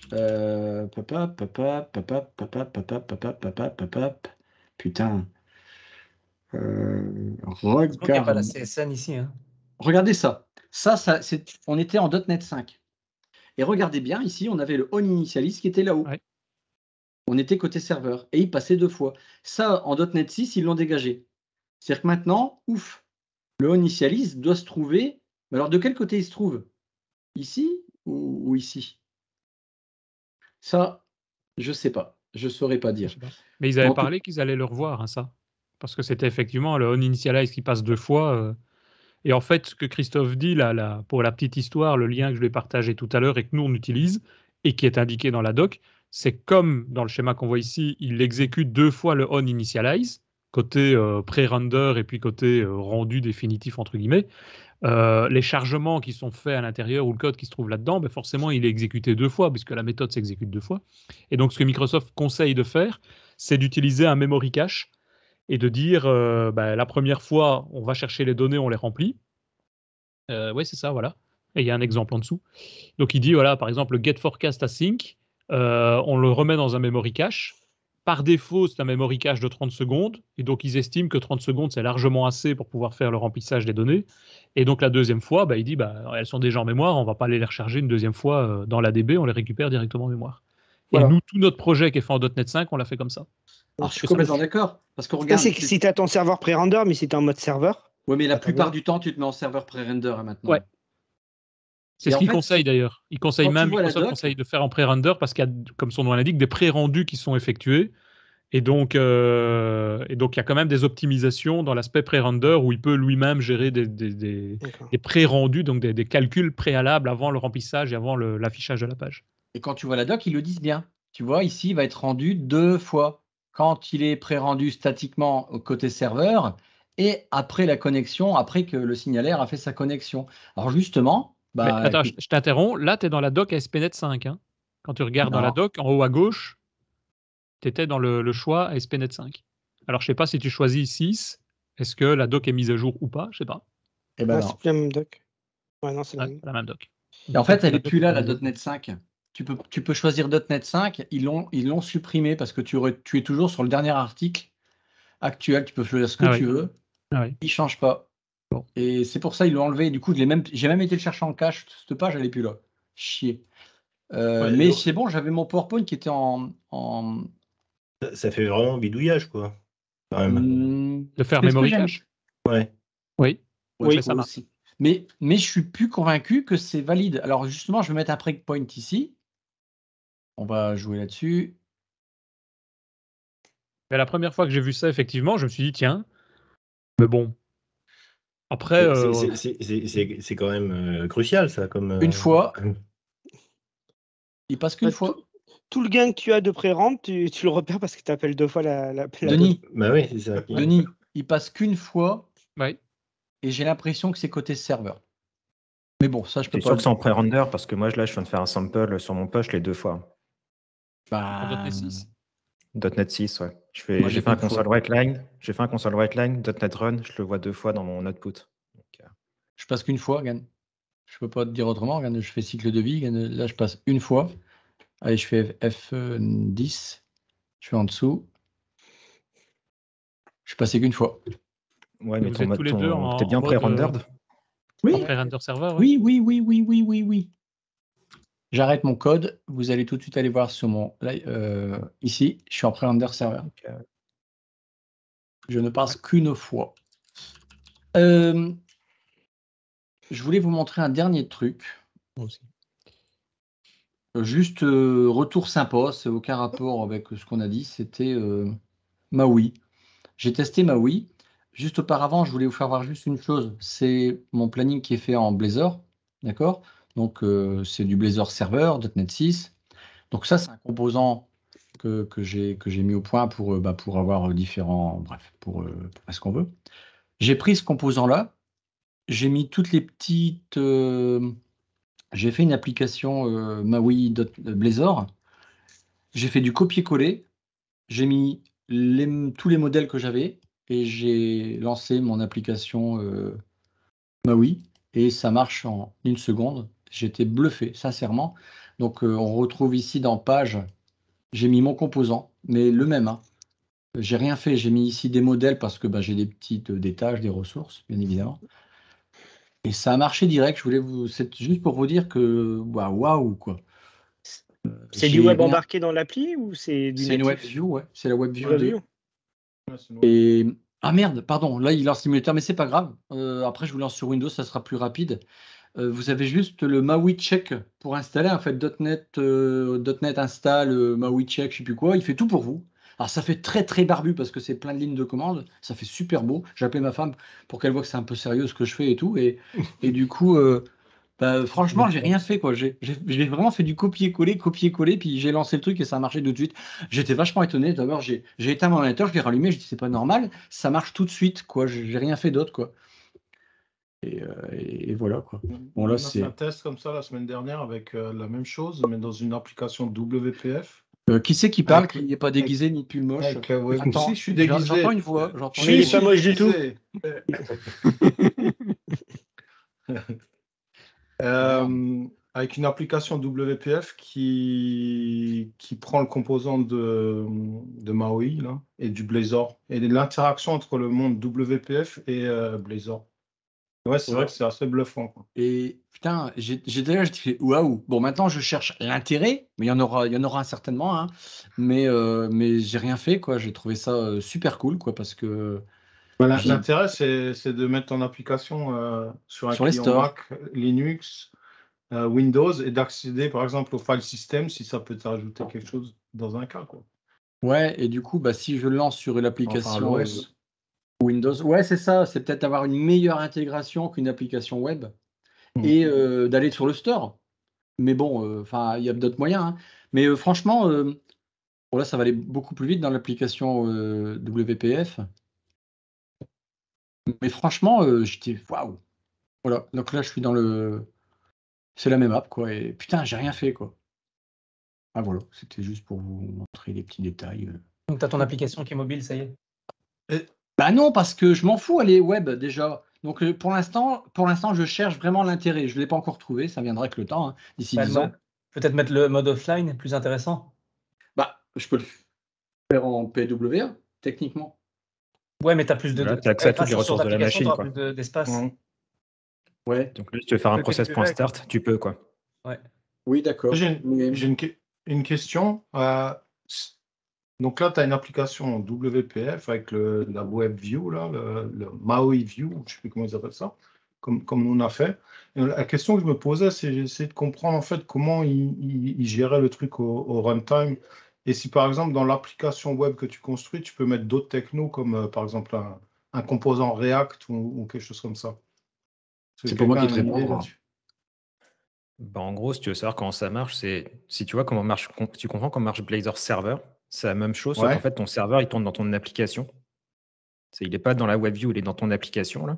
Putain. Il n'y a pas la CSN ici. Hein. Regardez ça. On était en .NET 5. Et regardez bien, ici, on avait le onInitialize qui était là-haut. Ouais. On était côté serveur. Et il passait 2 fois. Ça, en .NET 6, ils l'ont dégagé. C'est-à-dire que maintenant, ouf, le onInitialize doit se trouver. Mais alors, de quel côté il se trouve? Ici ou ici? Ça, je ne sais pas. Je ne saurais pas dire. Mais ils avaient parlé qu'ils allaient le revoir, hein, ça. Parce que c'était effectivement le onInitialize qui passe 2 fois. Et en fait, ce que Christophe dit, là, pour la petite histoire, le lien que je lui ai partagé tout à l'heure et que nous, on utilise, et qui est indiqué dans la doc, c'est comme dans le schéma qu'on voit ici, il exécute 2 fois le onInitialize, côté pré-render et puis côté rendu définitif, entre guillemets. Les chargements qui sont faits à l'intérieur ou le code qui se trouve là-dedans, forcément, il est exécuté 2 fois, puisque la méthode s'exécute 2 fois. Et donc, ce que Microsoft conseille de faire, c'est d'utiliser un memory cache et de dire, la première fois, on va chercher les données, on les remplit. Oui, c'est ça, voilà. Et il y a un exemple en dessous. Donc, il dit, voilà, par exemple, le get forecast async, on le remet dans un memory cache. Par défaut, c'est un memory cache de 30 secondes. Et donc, ils estiment que 30 secondes, c'est largement assez pour pouvoir faire le remplissage des données. Et donc, la deuxième fois, il dit, elles sont déjà en mémoire, on ne va pas aller les recharger une deuxième fois dans l'ADB, on les récupère directement en mémoire. Voilà. Et nous, tout notre projet qui est fait en .NET 5, on l'a fait comme ça. Alors, je suis complètement d'accord. Parce que regarde, c'est que si tu as ton serveur pré-render, mais si tu es en mode serveur. Oui, mais la plupart du temps, tu te mets en serveur pré-render maintenant. Ouais. C'est ce qu'il conseille d'ailleurs. Il conseille même, Microsoft conseille de faire en pré-render parce qu'il y a, comme son nom l'indique, des pré-rendus qui sont effectués. Et donc, il y a quand même des optimisations dans l'aspect pré-render où il peut lui-même gérer des pré-rendus, donc des calculs préalables avant le remplissage et avant l'affichage de la page. Et quand tu vois la doc, ils le disent bien. Tu vois, ici, il va être rendu 2 fois. Quand il est pré-rendu statiquement au côté serveur et après la connexion, après que le signalaire a fait sa connexion. Alors justement... attends, je t'interromps. Là, tu es dans la doc ASP.NET 5. Hein. Quand tu regardes dans la doc, en haut à gauche, tu étais dans le choix ASP.NET 5. Alors, je ne sais pas si tu choisis 6. Est-ce que la doc est mise à jour ou pas? Je ne sais pas. C'est plus la même doc. Ouais, non, c'est la même doc. Et en fait, elle n'est plus là, la .NET 5. Tu peux choisir .NET 5. Ils l'ont supprimé parce que tu es toujours sur le dernier article actuel. Tu peux choisir ce que tu veux. Il ne change pas. Bon. Et c'est pour ça ils l'ont enlevé. Du coup, j'ai même été le chercher en cache. Cette page, elle n'est plus là. Chier. Mais c'est bon, j'avais mon PowerPoint qui était en... Ça fait vraiment bidouillage, quoi. Quand même. De faire memory cache. Ouais. Oui. Oui, ça marche. Mais je ne suis plus convaincu que c'est valide. Alors justement, je vais mettre un breakpoint ici. On va jouer là-dessus. Mais la première fois que j'ai vu ça, effectivement, je me suis dit, tiens, mais bon. Après. C'est quand même crucial, ça. Comme, une fois. Il passe qu'une fois. Tout le gain que tu as de pré-rente, tu le repères parce que tu appelles 2 fois la Denis. Bah oui, c'est ça. Denis, il passe qu'une fois. Ouais. Et j'ai l'impression que c'est côté serveur. Mais bon, ça, je peux pas. C'est sûr que c'est en pré-render parce que moi, là, je viens de faire un sample sur mon push les 2 fois. En .NET 6 .NET 6, ouais. J'ai fait un console write line. J'ai fait un console write line. .NET Run, je le vois 2 fois dans mon output. Donc, je passe qu'une fois, Gann. Je peux pas te dire autrement. Gann, je fais cycle de vie. Gann, là, je passe une fois. Allez, je fais F10. Je fais en dessous. Je suis passé qu'une fois. Ouais, mais t'es bien pré-rendered? Oui. Pré-render serveur, oui. Oui. J'arrête mon code. Vous allez tout de suite aller voir sur mon... ici, je suis en pré-render serveur. Je ne passe qu'une fois. Je voulais vous montrer un dernier truc. Juste retour sympa, c'est aucun rapport avec ce qu'on a dit. C'était Maui. J'ai testé Maui. Juste auparavant, je voulais vous faire voir juste une chose. C'est mon planning qui est fait en Blazor. D'accord? Donc, c'est du Blazor Server, .NET 6. Donc ça, c'est un composant que j'ai mis au point pour avoir différents... Bref, pour faire ce qu'on veut. J'ai pris ce composant-là. J'ai mis toutes les petites... j'ai fait une application Maui Blazor. J'ai fait du copier-coller. J'ai mis tous les modèles que j'avais et j'ai lancé mon application Maui et ça marche en une seconde. J'étais bluffé, sincèrement. Donc, on retrouve ici dans Page, j'ai mis mon composant, mais le même. Hein. J'ai rien fait. J'ai mis ici des modèles parce que j'ai des petites des tâches, des ressources, bien évidemment. Et ça a marché direct. C'est juste pour vous dire que waouh, quoi. C'est du web embarqué dans l'appli ou c'est du C'est une natif? WebView, ouais. C'est la WebView Web 2. View. Et ah merde, pardon, là il est en simulateur, mais c'est pas grave. Après, je vous lance sur Windows, ça sera plus rapide. Vous avez juste le Maui check pour installer. En fait, .NET install Maui check, je sais plus quoi. Il fait tout pour vous. Alors, ça fait très très barbu parce que c'est plein de lignes de commande. Ça fait super beau. J'ai appelé ma femme pour qu'elle voit que c'est un peu sérieux ce que je fais et tout. Et du coup, franchement, j'ai rien fait, quoi. J'ai vraiment fait du copier-coller, puis j'ai lancé le truc et ça a marché tout de suite. J'étais vachement étonné. D'abord, j'ai éteint mon ordinateur, je l'ai rallumé, je dis c'est pas normal, ça marche tout de suite, quoi. J'ai rien fait d'autre, quoi. Et voilà, quoi. Bon, là, on a fait un test comme ça la semaine dernière avec la même chose, mais dans une application WPF. Qui c'est qui parle, qui n'est pas déguisé ni pull moche? Si, je suis déguisé. J'entends une voix. Mais il n'est pas moche du tout. Avec une application WPF qui prend le composant de Maui là, et du Blazor et l'interaction entre le monde WPF et Blazor. Ouais, c'est vrai que c'est assez bluffant, quoi. Et putain, j'ai fait waouh. Bon, maintenant je cherche l'intérêt, mais il y en aura certainement, hein. Mais j'ai rien fait, quoi. J'ai trouvé ça super cool, quoi, parce que Voilà, l'intérêt, c'est de mettre ton application sur un client Mac, Linux, Windows et d'accéder par exemple au file system si ça peut t'ajouter quelque chose dans un cas, quoi. Ouais, et du coup, si je lance sur l'application OS. Windows, ouais, c'est ça, c'est peut-être avoir une meilleure intégration qu'une application web et d'aller sur le store. Mais bon, il y a d'autres moyens, hein. Mais franchement, là, ça va aller beaucoup plus vite dans l'application WPF. Mais franchement, j'étais waouh. Voilà, donc là, je suis dans le. C'est la même app, quoi. Et putain, j'ai rien fait, quoi. Ah voilà, c'était juste pour vous montrer les petits détails. Donc, tu as ton application qui est mobile, ça y est? Bah non, parce que je m'en fous, elle est web déjà. Donc pour l'instant, je cherche vraiment l'intérêt. Je ne l'ai pas encore trouvé, ça viendra avec le temps, hein, d'ici 10 ans. Peut-être mettre le mode offline, plus intéressant. Je peux le faire en PWA, techniquement. Ouais, mais tu as plus de... Là, tu as accès à toutes les ressources de la machine, quoi. Plus d'espace. Ouais. Donc là, si tu veux faire un process.start, tu peux, quoi. Ouais. Oui, d'accord. J'ai une question. Donc là, tu as une application WPF avec la WebView, là, le Maui View, je ne sais plus comment ils appellent ça, comme on a fait. Et la question que je me posais, c'est j'essaie de comprendre en fait comment ils géraient le truc au runtime. Et si par exemple, dans l'application web que tu construis, tu peux mettre d'autres technos comme par exemple un composant React ou quelque chose comme ça. C'est pour moi qui te réponds. En gros, si tu veux savoir comment ça marche, c'est si tu vois comment marche, tu comprends comment marche Blazor Server, c'est la même chose, sauf qu'en fait, ton serveur, il tourne dans ton application. Il n'est pas dans la WebView, il est dans ton application, là.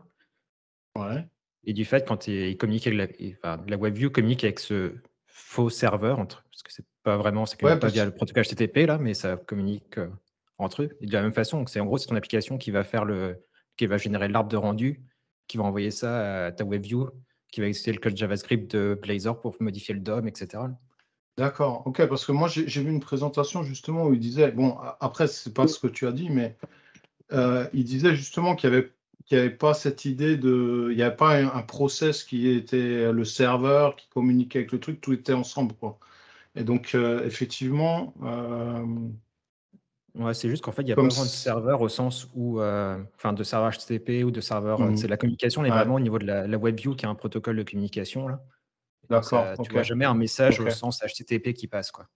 Ouais. Et du fait, quand il communique avec la WebView communique avec ce faux serveur, parce que c'est pas vraiment, c'est pas via le protocole HTTP, là, mais ça communique entre eux. Et de la même façon, en gros, c'est ton application qui va générer l'arbre de rendu, qui va envoyer ça à ta WebView, qui va utiliser le code JavaScript de Blazor pour modifier le DOM, etc. D'accord, ok, parce que moi j'ai vu une présentation justement où il disait, bon, après c'est pas ce que tu as dit, mais il disait justement qu'il y avait qu'il n'y avait pas cette idée de. Il n'y avait pas un process qui était le serveur, qui communiquait avec le truc, tout était ensemble, quoi. Et donc, effectivement, Ouais, c'est juste qu'en fait, il n'y a comme pas vraiment de serveur au sens où, enfin, de serveur HTTP ou de serveur. Mhm. C'est la communication, elle est Ouais. vraiment au niveau de la WebView qui est un protocole de communication là. Donc D'accord, tu ok. vois jamais un message au Ok. sens HTTP qui passe, quoi.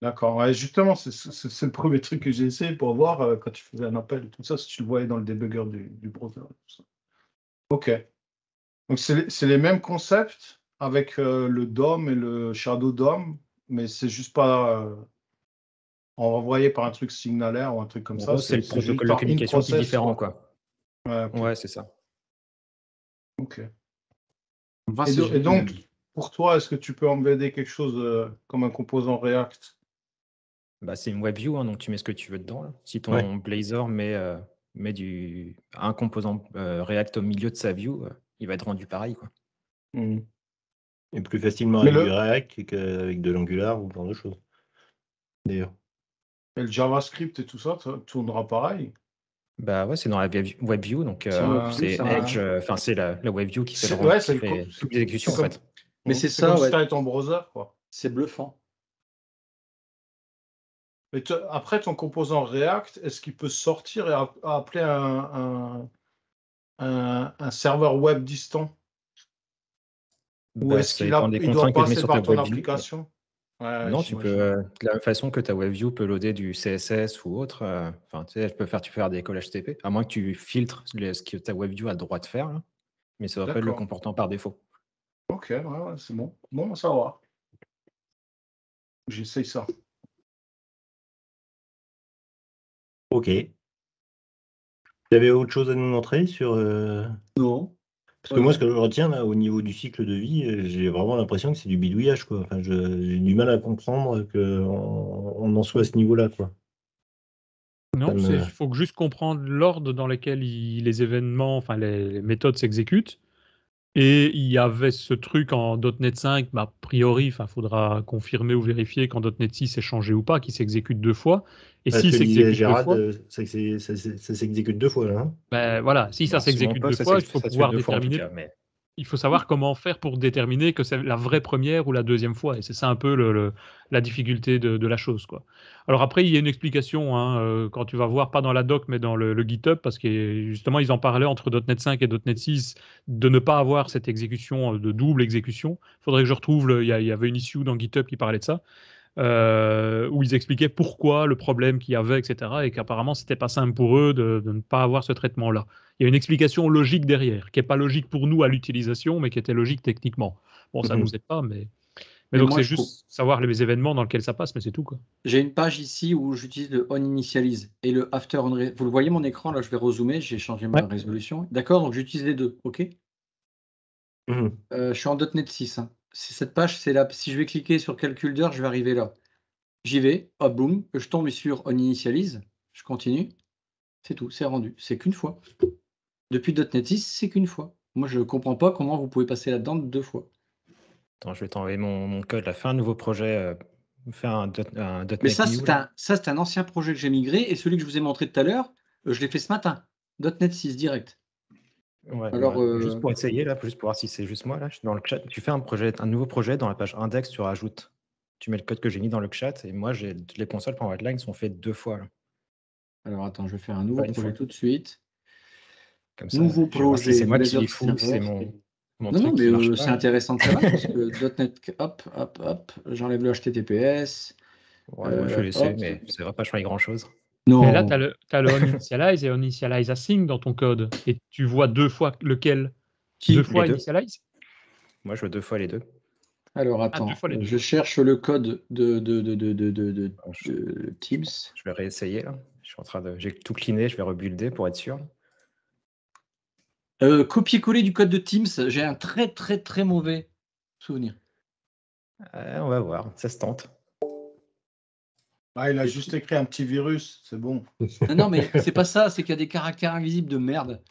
D'accord. Ouais, justement, c'est le premier truc que j'ai essayé pour voir quand tu faisais un appel et tout ça, si tu le voyais dans le debugger du browser. et tout ça. Ok. Donc, c'est les mêmes concepts avec le DOM et le Shadow DOM, mais c'est juste pas envoyé par un truc signalaire ou un truc comme En ça. gros, c'est le C'est juste protocole de en communication qui est in-process, différent, quoi. quoi. Ouais, ok. Ouais, c'est ça. Ok. Enfin, Et, c'est et donc, génial. pour toi, est-ce que tu peux embedder quelque chose comme un composant React? Bah, c'est une WebView, hein, donc tu mets ce que tu veux dedans, là. Si ton Ouais. Blazor met un composant React au milieu de sa view, il va être rendu pareil, quoi. Mhm. Et plus facilement Mais avec du le, React qu'avec de l'Angular ou ce genre de choses, d'ailleurs. et le JavaScript et tout ça, ça tournera pareil. Bah ouais, c'est dans la WebView, donc C'est en plus, c'est Edge, enfin c'est la WebView qui fait le Ouais, qui fait toute l'exécution c'est en comme, fait. mais c'est c'est comme ça, si ouais. tu avais ton browser, quoi. C'est bluffant. Mais après, ton composant React, est-ce qu'il peut sortir et appeler un serveur web distant? Ou Bah, est-ce ça dépend des il doit contraintes que tu mets passer sur ta par ton WebView. application? Ouais, Non, tu peux, j'imagine. de la même façon que ta WebView peut loader du CSS ou autre, enfin tu sais, tu peux faire des calls HTTP, à moins que tu filtres ce que ta WebView a le droit de faire, là, mais ça va pas être le D'accord. comportement par défaut. Ok, ouais, c'est bon. Bon, ça va. J'essaye ça. Ok. Tu avais autre chose à nous montrer sur. Non. Parce que moi, ce que je retiens là, au niveau du cycle de vie, j'ai vraiment l'impression que c'est du bidouillage, quoi. Enfin, j'ai du mal à comprendre qu'on en soit à ce niveau-là, quoi. Non, il faut juste comprendre l'ordre dans lequel les événements, enfin les méthodes s'exécutent. Et il y avait ce truc en .NET 5, a priori, il faudra confirmer ou vérifier qu'en .NET 6 c'est changé ou pas, qui s'exécute 2 fois. Et Ce si que disait s'exécute 2 Gérard, fois, c'est que ça s'exécute 2 fois, là. Hein. ben voilà, si ça Bah, sur mon s'exécute 2 poste, fois, il faut ça se fait pouvoir 2 fois en tout déterminer. cas, mais Il faut savoir comment faire pour déterminer que c'est la vraie première ou la deuxième fois. Et c'est ça un peu la difficulté de la chose, quoi. Alors après, il y a une explication, hein, quand tu vas voir, pas dans la doc, mais dans le GitHub, parce que justement, ils en parlaient entre .NET 5 et .NET 6 de ne pas avoir cette exécution, de double exécution. Il faudrait que je retrouve, il y avait une issue dans GitHub qui parlait de ça. Où ils expliquaient pourquoi le problème qu'il y avait, etc. Et qu'apparemment, c'était pas simple pour eux de ne pas avoir ce traitement-là. Il y a une explication logique derrière, qui n'est pas logique pour nous à l'utilisation, mais qui était logique techniquement. Bon, ça nous aide pas, mais Mais donc moi, c'est juste savoir les événements dans lesquels ça passe, mais c'est tout, quoi. j'ai une page ici où j'utilise le on-initialize et le after on. Vous le voyez mon écran, là, je vais rezoomer, j'ai changé ma Ouais. résolution. D'accord, donc j'utilise les deux, ok. Mhm. Je suis en .NET 6. Hein. Cette page, c'est là. Si je vais cliquer sur calcul d'heure, je vais arriver là. J'y vais, hop, boum, je tombe sur on-initialize, je continue. C'est tout, c'est rendu. C'est qu'une fois. Depuis .NET 6, c'est qu'une fois. Moi, je ne comprends pas comment vous pouvez passer là-dedans 2 fois. attends, je vais t'envoyer mon code là. Fais un nouveau projet, fais un Mais .NET New là. ça, c'est un ancien projet que j'ai migré et celui que je vous ai montré tout à l'heure, je l'ai fait ce matin. .NET 6 direct. Ouais, Alors, juste pour essayer là, juste pour voir si c'est juste moi là, je suis dans le chat. Tu fais un nouveau projet dans la page index, tu rajoutes. Tu mets le code que j'ai mis dans le chat et moi j'ai les consoles pour Redline sont faites 2 fois là. alors attends, je vais faire un nouveau Pas une projet fois. tout de suite. Comme ça, Nouveau je vais voir si projet c'est moi qui Blazor les fous ou si c'est Server. mon Non, truc qui marche mais pas. c'est intéressant de savoir parce que .NET, hop, j'enlève le HTTPS. Ouais, moi je vais laisser, Hop. mais ça va pas changer grand chose. Mais là, Non, tu as le on-initialize et on-initialize async dans ton code. Et tu vois 2 fois lequel? Qui 2 Les fois deux. initialize? Moi je veux 2 fois les deux. Alors 2 attends, fois les deux. je cherche le code de Je Teams. je vais réessayer là. Je suis en train de. J'ai tout cleané, je vais rebuilder pour être sûr. Copier-coller du code de Teams, j'ai un très très très mauvais souvenir. On va voir, ça se tente. Ah, il a juste écrit un petit virus, c'est bon. Non, mais c'est pas ça, c'est qu'il y a des caractères invisibles de merde.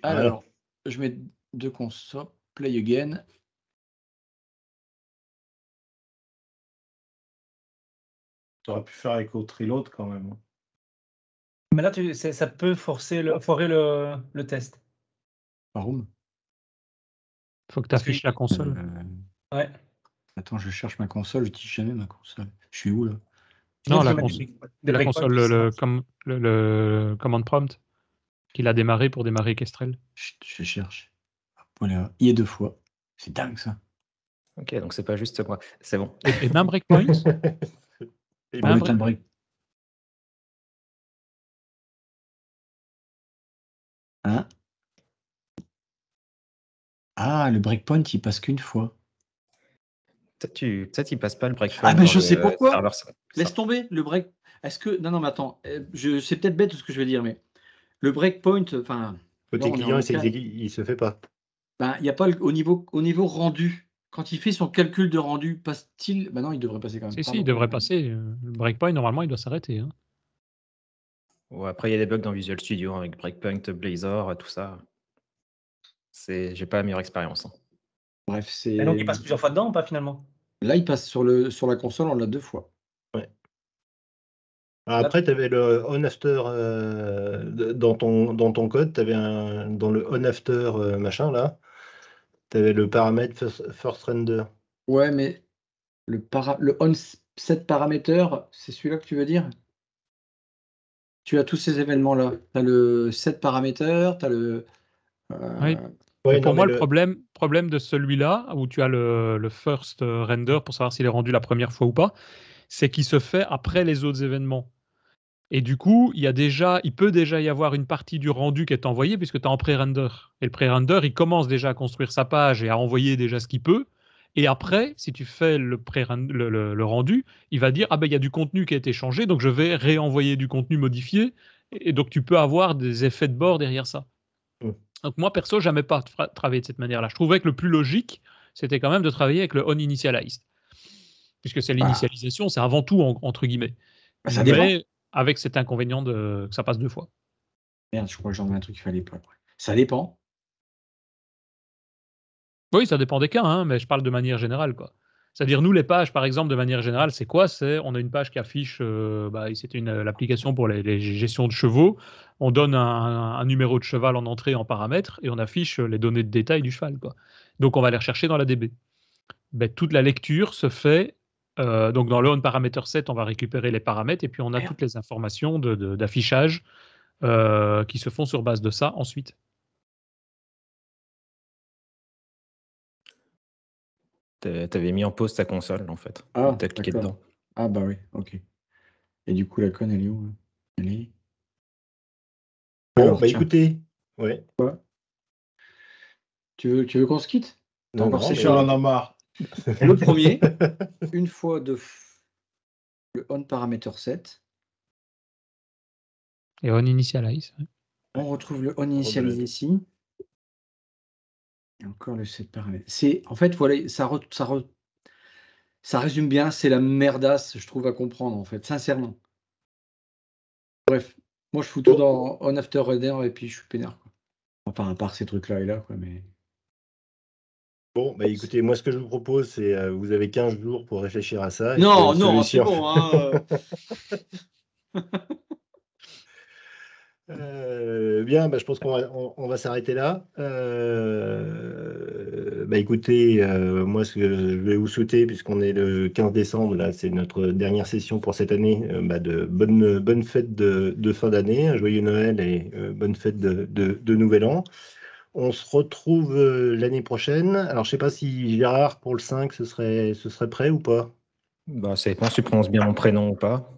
Alors, je mets deux consoles, play again. Tu aurais pu faire avec Autriload quand même. Mais là, ça peut foirer le test. Warum? Faut que tu affiches la console. Ouais. Attends, je cherche ma console, je dis jamais ma console. Je suis où là? Non, la breakpoints console, le command prompt qu'il a démarré pour démarrer Kestrel. Je cherche. Voilà, il y a 2 fois. C'est dingue ça. Ok, donc c'est pas juste moi. C'est bon. Et même breakpoint. Et Ah même oui, t'as le break. Hein? Ah, le breakpoint, il passe qu'une fois. Peut-être il passe pas le breakpoint. Ah, mais je dans sais le pourquoi. serveur. Laisse tomber le break. Est-ce que. Non, non, mais attends. C'est peut-être bête ce que je vais dire, mais le breakpoint. Enfin. côté là, on est client, en il se fait pas. Ben, il n'y a pas au niveau rendu. Quand il fait son calcul de rendu, passe-t-il? Ben non, il devrait passer quand même. Si, il devrait passer. Le breakpoint, normalement, il doit s'arrêter. Hein. Ouais, après, il y a des bugs dans Visual Studio avec Breakpoint, Blazor, tout ça. J'ai pas la meilleure expérience. Hein. Bref, c'est. Et donc, il passe plusieurs fois dedans ou pas finalement? Là, il passe sur la console, on l'a 2 fois. Ouais. Alors après, tu avais le on-after dans ton code, tu avais dans le on-after machin là, tu avais le paramètre first render. Ouais, mais le on-set parameter, c'est celui-là que tu veux dire? Tu as tous ces événements-là. Tu as le set parameter, tu as le. Oui. Ouais, pour non, moi, mais le problème de celui-là, où tu as le first render pour savoir s'il est rendu la première fois ou pas, c'est qu'il se fait après les autres événements. Et du coup, il peut déjà y avoir une partie du rendu qui est envoyée puisque tu es en pré-render. Et le pré-render, il commence déjà à construire sa page et à envoyer déjà ce qu'il peut. Et après, si tu fais le rendu, il va dire, ah ben il y a du contenu qui a été changé, donc je vais réenvoyer du contenu modifié. Et donc tu peux avoir des effets de bord derrière ça. Donc moi, perso, j'aimais pas travailler de cette manière-là. Je trouvais que le plus logique, c'était quand même de travailler avec le on-initialized. Puisque c'est l'initialisation, c'est avant tout, entre guillemets. Ça dépend. Mais avec cet inconvénient que ça passe 2 fois. Merde, je crois que j'en ai un truc qu'il fallait pas. Ça dépend. Oui, ça dépend des cas, hein, mais je parle de manière générale, quoi. C'est-à-dire, nous, les pages, par exemple, de manière générale, c'est quoi? On a une page qui affiche, c'était l'application pour les gestions de chevaux. On donne un numéro de cheval en entrée en paramètres et on affiche les données de détail du cheval, quoi. Donc, on va les rechercher dans la DB. Toute la lecture se fait. Donc, dans le onParameter7, on va récupérer les paramètres et puis on a toutes les informations d'affichage qui se font sur base de ça ensuite. T'avais mis en pause ta console, en fait. Ah, t'as cliqué d'accord. dedans. Ah bah oui, ok. Et du coup, la conne, elle est où? Elle est... Bon, Alors, tiens. écoutez, ouais. Tu veux qu'on se quitte? Non, encore non, c'est mais- chaud. J'en ai marre. Le premier, une fois le onParameter7, Et on initialize. Ouais. on retrouve le onInitialize ici. Et encore le set paramètre. En fait, voilà, ça résume bien, c'est la merdasse, je trouve, à comprendre, en fait, sincèrement. Bref, moi, je fous tout dans onAfterRunner et puis je suis peinard, quoi. Enfin, à part ces trucs-là et là, quoi, mais... Bon, écoutez, moi, ce que je vous propose, c'est vous avez 15 jours pour réfléchir à ça. et Non, trouver une non, c'est solution. bon, hein. Bien, je pense qu'on va s'arrêter là. Écoutez, moi, ce que je vais vous souhaiter, puisqu'on est le 15 décembre, là, c'est notre dernière session pour cette année, de bonnes fêtes de fin d'année, un joyeux Noël et bonnes fêtes de Nouvel An. On se retrouve l'année prochaine. Alors, je ne sais pas si Gérard, pour le 5, ce serait prêt ou pas? Ça dépend si tu prononces bien mon prénom ou pas.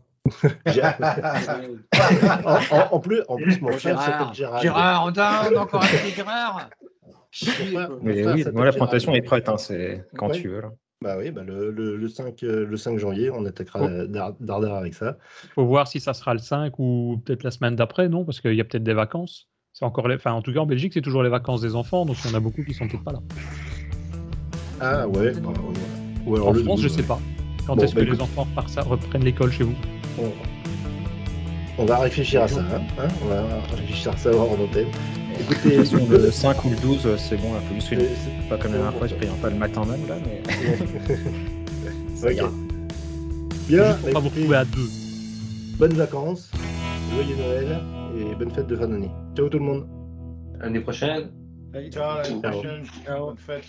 En plus, mon frère s'appelle Gérard. Gérard, on a encore un petit Gérard. Mais oui, moi, la présentation est prête, hein, c'est quand Ouais. tu veux. Là. Bah oui, le 5 janvier, on attaquera Dardar avec ça. Il faut voir si ça sera le 5 ou peut-être la semaine d'après, non? Parce qu'il y a peut-être des vacances. C'est encore en tout cas, en Belgique, c'est toujours les vacances des enfants, donc il y en a beaucoup qui sont peut-être pas là. Ah ouais. Ou alors En France, je sais pas. Quand est-ce que les écoute, enfants reprennent l'école chez vous? on va réfléchir à ça. Hein, on va réfléchir à ça en antenne. Écoutez, le 5 ou le 12, c'est bon, il faut juste c'est pas comme la dernière fois, je paye pas le matin même, là, mais... Ok. Bien, Juste pour pas vous retrouver à 2. bonnes vacances. joyeux Noël et bonne fête de fin d'année. Ciao tout le monde. À l'année prochaine. Ciao, à la Ciao. prochaine. Ciao. Bonne fête.